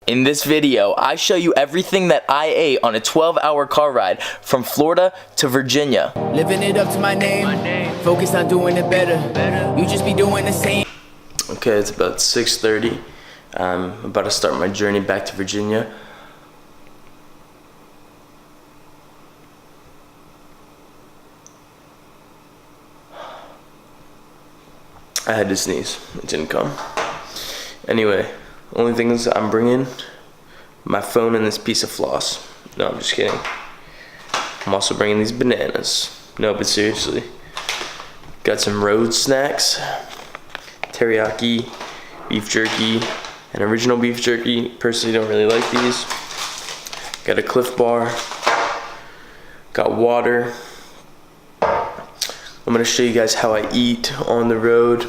In this video, I show you everything that I ate on a 12-hour car ride from Florida to Virginia. Living it up to my name, focus on doing it better. You just be doing the same. Okay, it's about 6:30. I'm about to start my journey back to Virginia. I had to sneeze, it didn't come. Anyway, only things I'm bringing, my phone and this piece of floss. No, I'm just kidding. I'm also bringing these bananas. No, but seriously. Got some road snacks, teriyaki, beef jerky, and original beef jerky. Personally don't really like these. Got a Cliff Bar, got water. I'm gonna show you guys how I eat on the road.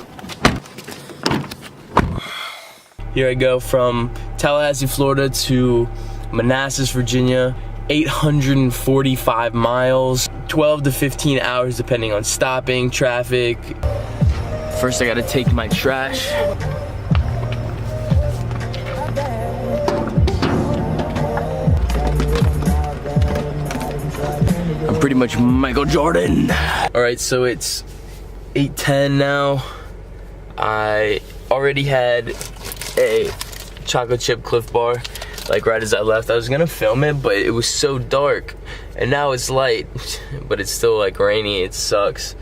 Here I go from Tallahassee, Florida to Manassas, Virginia. 845 miles, 12 to 15 hours depending on stopping, traffic. First I gotta take my trash. I'm pretty much Michael Jordan. All right, so it's 8:10 now. I already had a chocolate chip Cliff Bar, like right as I left. I was gonna film it, but it was so dark, and now it's light, but it's still like rainy. It sucks.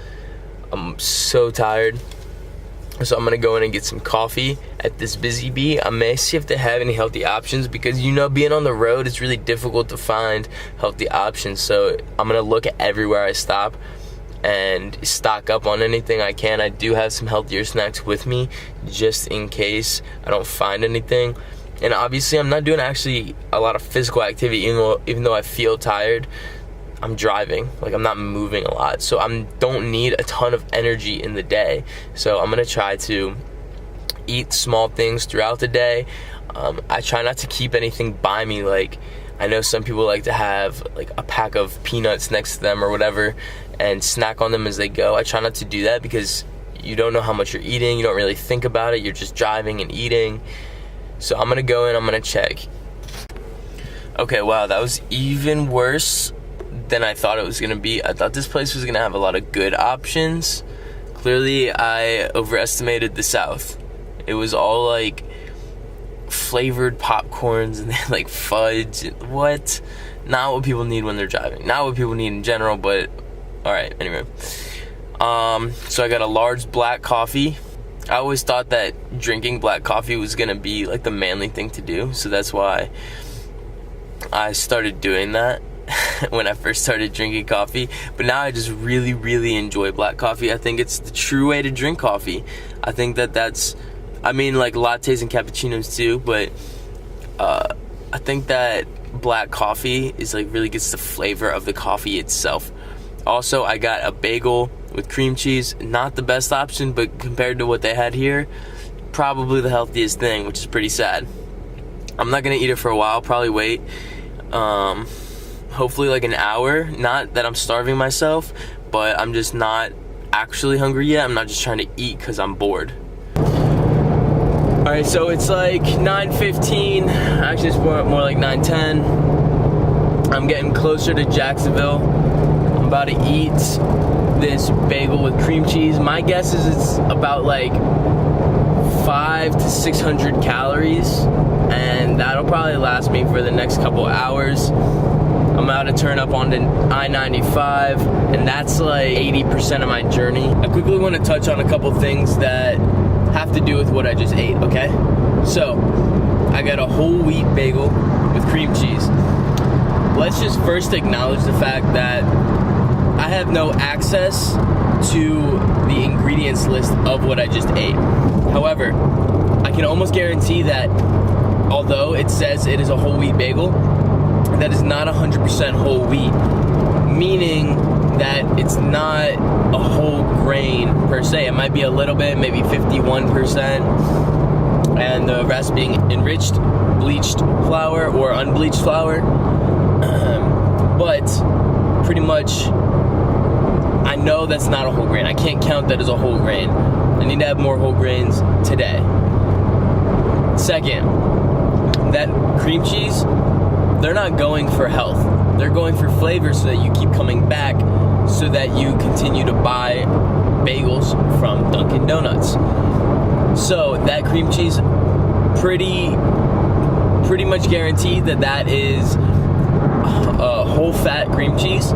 I'm so tired. So I'm gonna go in and get some coffee at this Busy Bee. I may see if they have any healthy options, because you know, being on the road, it's really difficult to find healthy options. So I'm gonna look at everywhere I stop and stock up on anything I can. I do have some healthier snacks with me, just in case I don't find anything. And obviously I'm not doing actually a lot of physical activity, even though I feel tired. I'm driving, like I'm not moving a lot, so I don't need a ton of energy in the day. So I'm gonna try to eat small things throughout the day. I try not to keep anything by me. Like, I know some people like to have like a pack of peanuts next to them or whatever and snack on them as they go. I try not to do that, because you don't know how much you're eating. You don't really think about it. You're just driving and eating. So I'm gonna go in, I'm gonna check. Okay, wow, that was even worse than I thought it was gonna be. I thought this place was gonna have a lot of good options. Clearly, I overestimated the South. It was all like flavored popcorns and like fudge. What? Not what people need when they're driving. Not what people need in general, but all right, anyway. So I got a large black coffee. I always thought that drinking black coffee was gonna be like the manly thing to do, so that's why I started doing that when I first started drinking coffee. But now I just really enjoy black coffee. I think it's the true way to drink coffee. I think that's, I mean, like lattes and cappuccinos too, but I think that black coffee is like really gets the flavor of the coffee itself. Also, I got a bagel with cream cheese. Not the best option, but compared to what they had here, probably the healthiest thing, which is pretty sad. I'm not gonna eat it for a while, probably wait. Hopefully like an hour. Not that I'm starving myself, but I'm just not actually hungry yet. I'm not just trying to eat because I'm bored. All right, so it's like 9:15. Actually, it's more like 9:10. I'm getting closer to Jacksonville. I'm about to eat this bagel with cream cheese. My guess is it's about like 500 to 600 calories, and that'll probably last me for the next couple hours. I'm about to turn up onto I-95, and that's like 80% of my journey. I quickly want to touch on a couple things that have to do with what I just ate, okay? So, I got a whole wheat bagel with cream cheese. Let's just first acknowledge the fact that I have no access to the ingredients list of what I just ate. However, I can almost guarantee that although it says it is a whole wheat bagel, that is not 100% whole wheat, meaning that it's not a whole grain per se. It might be a little bit, maybe 51%, and the rest being enriched, bleached flour or unbleached flour. But pretty much, I know that's not a whole grain. I can't count that as a whole grain. I need to have more whole grains today. Second, that cream cheese, they're not going for health. They're going for flavor so that you keep coming back, so that you continue to buy bagels from Dunkin' Donuts. So that cream cheese, pretty much guaranteed that is a whole fat cream cheese,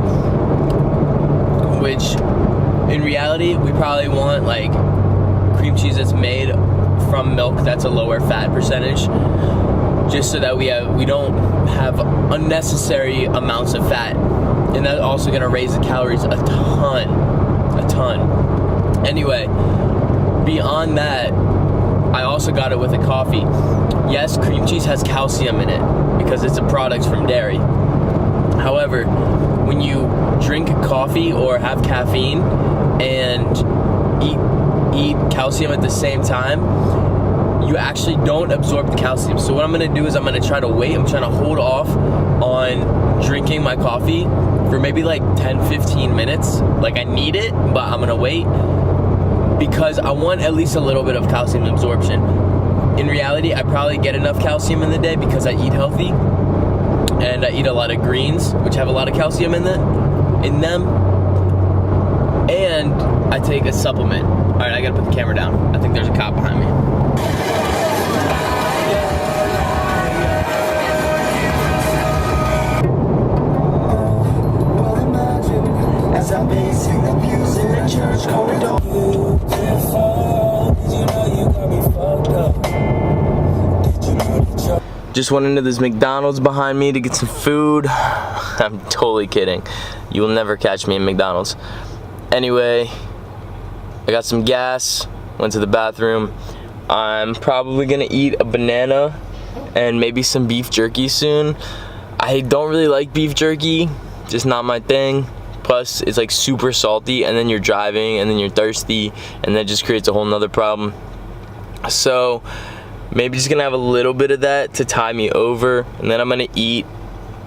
which in reality we probably want like cream cheese that's made from milk that's a lower fat percentage, just so that we don't have unnecessary amounts of fat, and that's also going to raise the calories a ton. Anyway, beyond that, I also got it with a coffee. Yes, cream cheese has calcium in it because it's a product from dairy. However, when you drink coffee or have caffeine and eat calcium at the same time, you actually don't absorb the calcium. So what I'm going to do is I'm going to try to wait. I'm trying to hold off on drinking my coffee for maybe like 10-15 minutes. Like, I need it, but I'm going to wait because I want at least a little bit of calcium absorption. In reality, I probably get enough calcium in the day because I eat healthy and I eat a lot of greens, which have a lot of calcium in them. And I take a supplement. All right, I got to put the camera down. I think there's a cop behind me. As I'm basing the music in the church corridor. Just went into this McDonald's behind me to get some food. I'm totally kidding. You will never catch me in McDonald's. Anyway, I got some gas, went to the bathroom. I'm probably gonna eat a banana and maybe some beef jerky soon. I don't really like beef jerky, just not my thing. Plus, it's like super salty, and then you're driving, and then you're thirsty, and that just creates a whole nother problem. So, maybe just gonna have a little bit of that to tie me over, and then I'm gonna eat.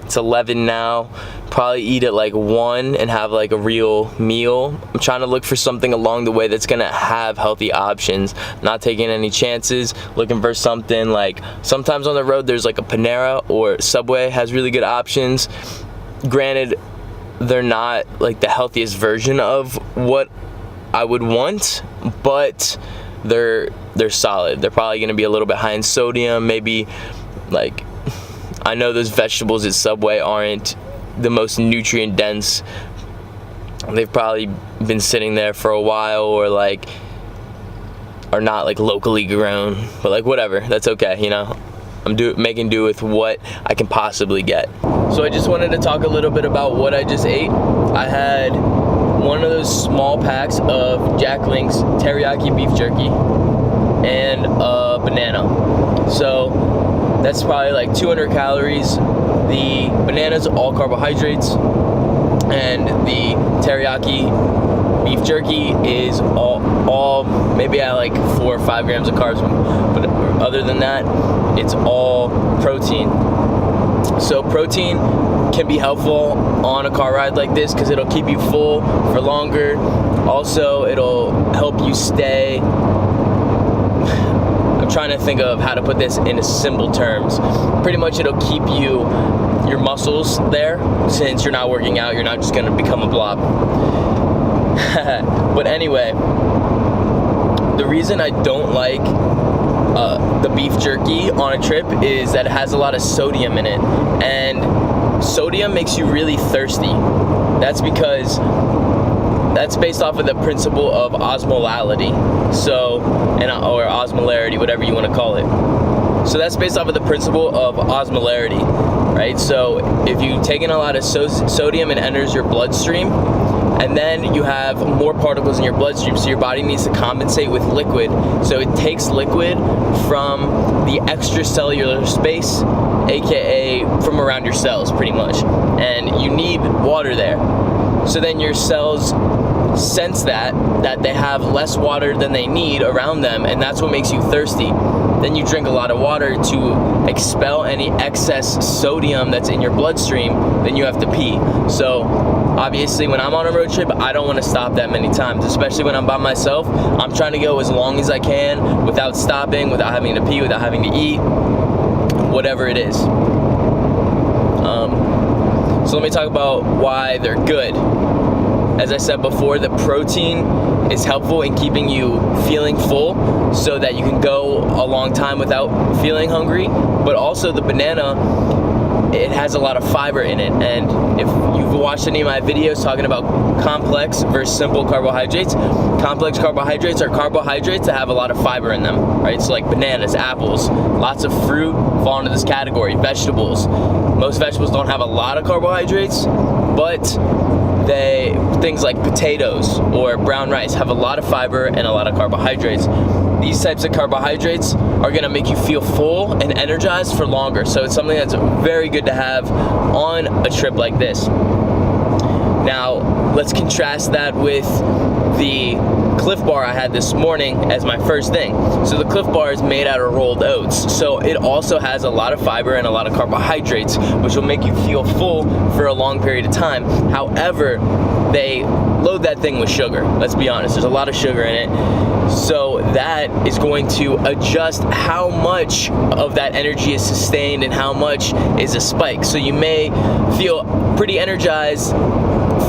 It's 11 now. Probably eat at like 1 and have like a real meal. I'm trying to look for something along the way that's gonna have healthy options. Not taking any chances. Looking for something like, sometimes on the road there's like a Panera or Subway has really good options. Granted, they're not like the healthiest version of what I would want, but they're solid. They're probably gonna be a little bit high in sodium, maybe like, I know those vegetables at Subway aren't the most nutrient dense. They've probably been sitting there for a while, or like are not like locally grown, but like whatever, that's okay, you know. I'm making do with what I can possibly get. So I just wanted to talk a little bit about what I just ate. I had one of those small packs of Jack Link's teriyaki beef jerky and a banana. So that's probably like 200 calories. The banana's all carbohydrates, and the teriyaki beef jerky is all maybe at like 4 or 5 grams of carbs, but other than that, it's all protein. So protein can be helpful on a car ride like this because it'll keep you full for longer. Also, it'll help you stay, I'm trying to think of how to put this into simple terms. Pretty much it'll keep your muscles there, since you're not working out, you're not just gonna become a blob. But anyway, the reason I don't like the beef jerky on a trip is that it has a lot of sodium in it, and sodium makes you really thirsty. That's because that's based off of the principle of osmolality, or osmolarity, whatever you want to call it. So that's based off of the principle of osmolarity, right? So if you take in a lot of sodium, it enters your bloodstream, and then you have more particles in your bloodstream, so your body needs to compensate with liquid. So it takes liquid from the extracellular space, aka from around your cells pretty much, and you need water there. So then your cells sense that they have less water than they need around them, and that's what makes you thirsty. Then you drink a lot of water to expel any excess sodium that's in your bloodstream, then you have to pee. So obviously when I'm on a road trip, I don't want to stop that many times, especially when I'm by myself. I'm trying to go as long as I can without stopping, without having to pee, without having to eat. whatever it is. So let me talk about why they're good. As I said before, the protein is helpful in keeping you feeling full so that you can go a long time without feeling hungry. But also the banana, it has a lot of fiber in it. And if you've watched any of my videos talking about complex versus simple carbohydrates, complex carbohydrates are carbohydrates that have a lot of fiber in them, right? So like bananas, apples, lots of fruit fall into this category. Vegetables, most vegetables don't have a lot of carbohydrates, but things like potatoes or brown rice have a lot of fiber and a lot of carbohydrates. These types of carbohydrates are gonna make you feel full and energized for longer. So it's something that's very good to have on a trip like this. Now, let's contrast that with the Cliff Bar I had this morning as my first thing. So the Cliff Bar is made out of rolled oats. So it also has a lot of fiber and a lot of carbohydrates, which will make you feel full for a long period of time. However, they load that thing with sugar. Let's be honest, there's a lot of sugar in it. So that is going to adjust how much of that energy is sustained and how much is a spike. So you may feel pretty energized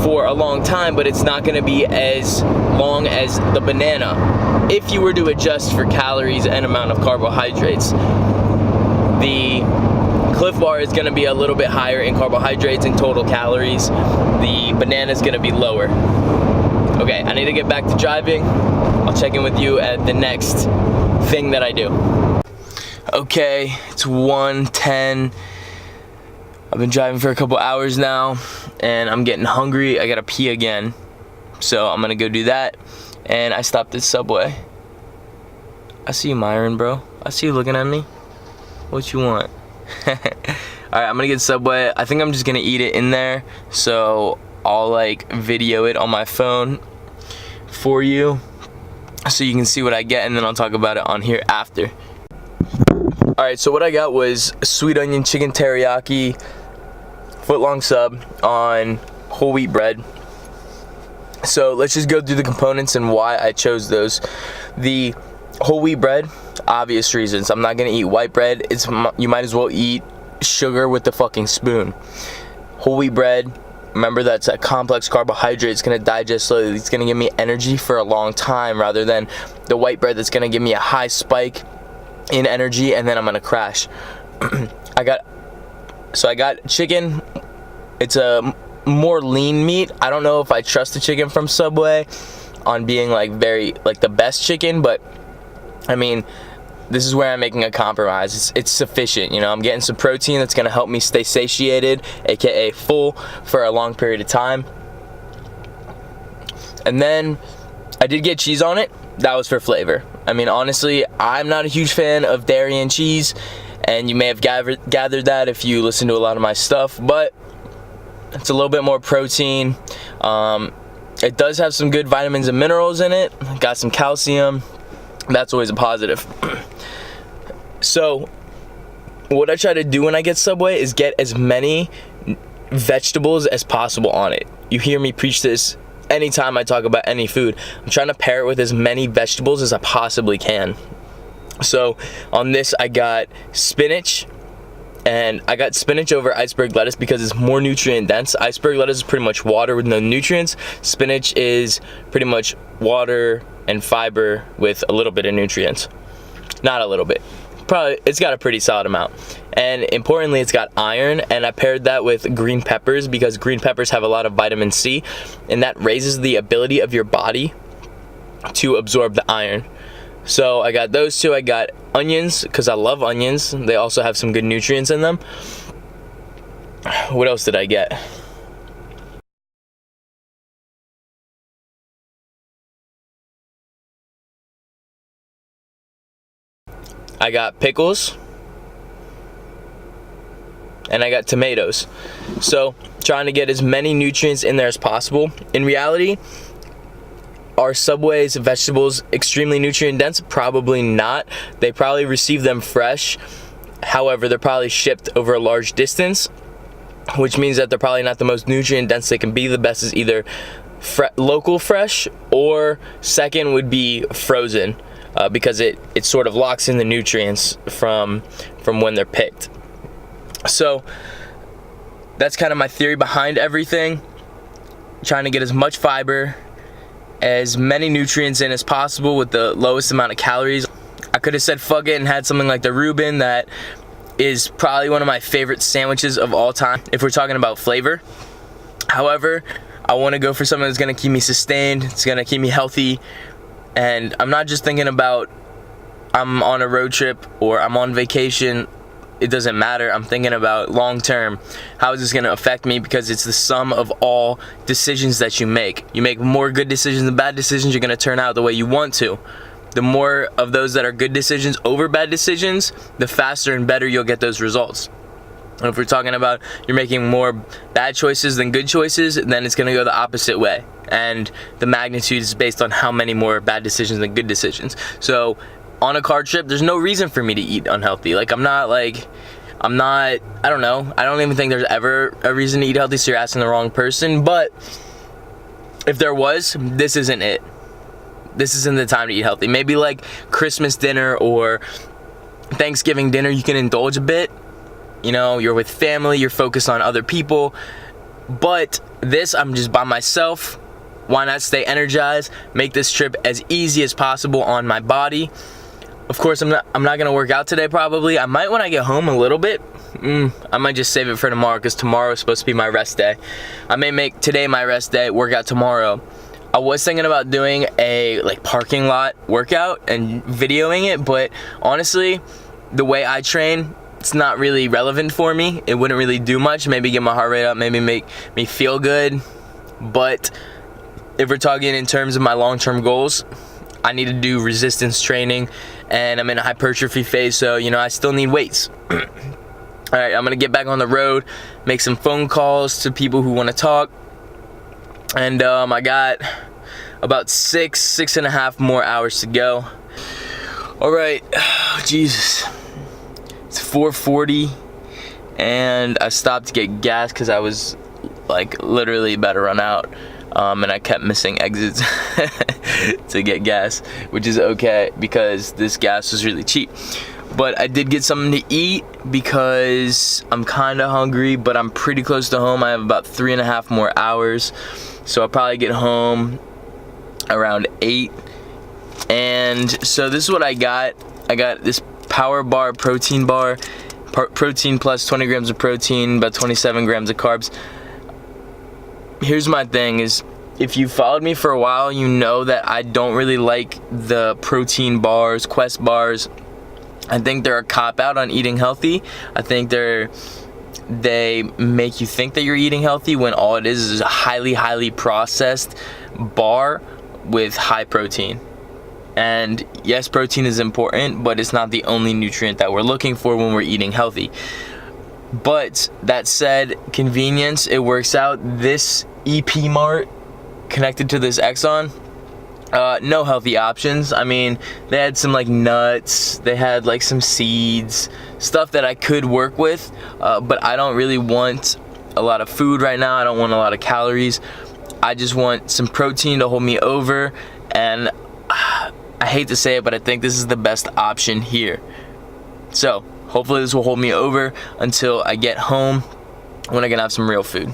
for a long time, but it's not going to be as long as the banana if you were to adjust for calories and amount of carbohydrates. The Cliff Bar is going to be a little bit higher in carbohydrates and total calories. The banana is going to be lower. Okay, I need to get back to driving. I'll check in with you at the next thing that I do. Okay, it's 1:10. I've been driving for a couple hours now and I'm getting hungry. I gotta pee again. So I'm gonna go do that. And I stopped at Subway. I see you, Myron, bro. I see you looking at me. What you want? Alright, I'm gonna get Subway. I think I'm just gonna eat it in there. So I'll like video it on my phone for you so you can see what I get, and then I'll talk about it on here after. Alright, so what I got was sweet onion chicken teriyaki foot-long sub on whole wheat bread. So let's just go through the components and why I chose those. The whole wheat bread, obvious reasons. I'm not gonna eat white bread. You might as well eat sugar with the fucking spoon. Whole wheat bread, remember that's a complex carbohydrate. It's gonna digest slowly. It's gonna give me energy for a long time rather than the white bread that's gonna give me a high spike in energy and then I'm gonna crash. I got chicken. It's a more lean meat. I don't know if I trust the chicken from Subway on being like the best chicken, but I mean, this is where I'm making a compromise. It's sufficient, you know. I'm getting some protein that's gonna help me stay satiated, aka full, for a long period of time. And then I did get cheese on it. That was for flavor. I mean, honestly, I'm not a huge fan of dairy and cheese, and you may have gathered that if you listen to a lot of my stuff, but it's a little bit more protein. It does have some good vitamins and minerals in it. Got some calcium. That's always a positive. So what I try to do when I get Subway is get as many vegetables as possible on it. You hear me preach this anytime I talk about any food. I'm trying to pair it with as many vegetables as I possibly can. So on this I got spinach, and I got spinach over iceberg lettuce because it's more nutrient dense. Iceberg lettuce is pretty much water with no nutrients. Spinach is pretty much water and fiber with a little bit of nutrients. Not a little bit. Probably, it's got a pretty solid amount. And importantly, it's got iron, and I paired that with green peppers because green peppers have a lot of vitamin C, and that raises the ability of your body to absorb the iron. So I got those two. I got onions because I love onions. They also have some good nutrients in them. What else did I get? I got pickles, and I got tomatoes. So trying to get as many nutrients in there as possible. In reality, are Subway's vegetables extremely nutrient dense? Probably not. They probably receive them fresh. However, they're probably shipped over a large distance, which means that they're probably not the most nutrient dense they can be. The best is either local fresh, or second would be frozen, because it sort of locks in the nutrients from when they're picked. So that's kind of my theory behind everything. Trying to get as much fiber, as many nutrients in as possible with the lowest amount of calories. I could have said fuck it and had something like the Reuben that is probably one of my favorite sandwiches of all time if we're talking about flavor. However, I want to go for something that's going to keep me sustained, it's going to keep me healthy, and I'm not just thinking about I'm on a road trip or I'm on vacation. It doesn't matter. I'm thinking about long term. How is this going to affect me? Because it's the sum of all decisions that you make. You make more good decisions than bad decisions, you're going to turn out the way you want to. The more of those that are good decisions over bad decisions, the faster and better you'll get those results. And if we're talking about you're making more bad choices than good choices, then it's going to go the opposite way. And the magnitude is based on how many more bad decisions than good decisions. So on a car trip, there's no reason for me to eat unhealthy. Like, I don't know. I don't even think there's ever a reason to eat healthy, so you're asking the wrong person. But if there was, this isn't it. This isn't the time to eat healthy. Maybe like Christmas dinner or Thanksgiving dinner, you can indulge a bit. You know, you're with family, you're focused on other people. But this, I'm just by myself. Why not stay energized? Make this trip as easy as possible on my body. Of course, I'm not gonna work out today probably. I might when I get home a little bit. I might just save it for tomorrow because tomorrow is supposed to be my rest day. I may make today my rest day, work out tomorrow. I was thinking about doing a parking lot workout and videoing it, but honestly, the way I train, it's not really relevant for me. It wouldn't really do much. Maybe get my heart rate up, maybe make me feel good. But if we're talking in terms of my long-term goals, I need to do resistance training, and I'm in a hypertrophy phase, so I still need weights. All right, I'm gonna get back on the road, make some phone calls to people who want to talk, and I got about six and a half more hours to go. All right, Jesus, it's 4:40, and I stopped to get gas because I was literally about to run out. And I kept missing exits to get gas, which is okay because this gas was really cheap. But I did get something to eat because I'm kind of hungry, but I'm pretty close to home. I have about 3.5 more hours, so I'll probably get home around 8. And so this is what I got. I got this Power Bar protein bar, protein plus 20 grams of protein, about 27 grams of carbs. Here's my thing is, if you followed me for a while, you know that I don't really like the protein bars, Quest bars. I think they're a cop-out on eating healthy. I think they make you think that you're eating healthy when all it is a highly processed bar with high protein. And yes, protein is important, but it's not the only nutrient that we're looking for when we're eating healthy. But that said, convenience, it works out. This EP Mart connected to this Exxon, no healthy options. I mean, they had some nuts, they had some seeds, stuff that I could work with, but I don't really want a lot of food right now. I don't want a lot of calories. I just want some protein to hold me over, and I hate to say it, but I think this is the best option here. So hopefully this will hold me over until I get home when I can have some real food.